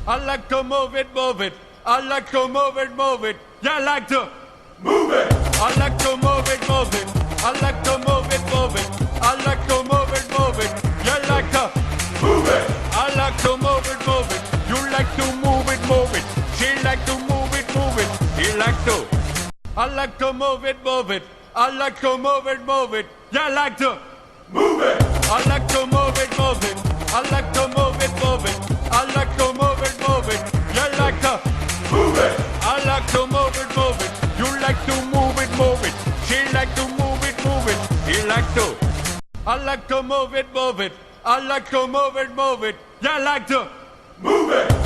I like to move it, move it. I like to move it, move it. Yeah, I like to move it. I like to move it, move it. I like to move it, move it. I like to move it, move it. You like to move it. I like to move it, move it. You like to move it, move it. She like to move it, move it. He like to. I like to move it, move it. I like to move it, move it. Yeah, I like to move it. I like to move it, move it. I like to move it, move it. I like to move it, move it. You like to move it. I like to move it, move it. You like to move it, move it. She like to move it, move it. He like to. I like to move it, move it. I like to move it, move it. Yeah, I like to move it.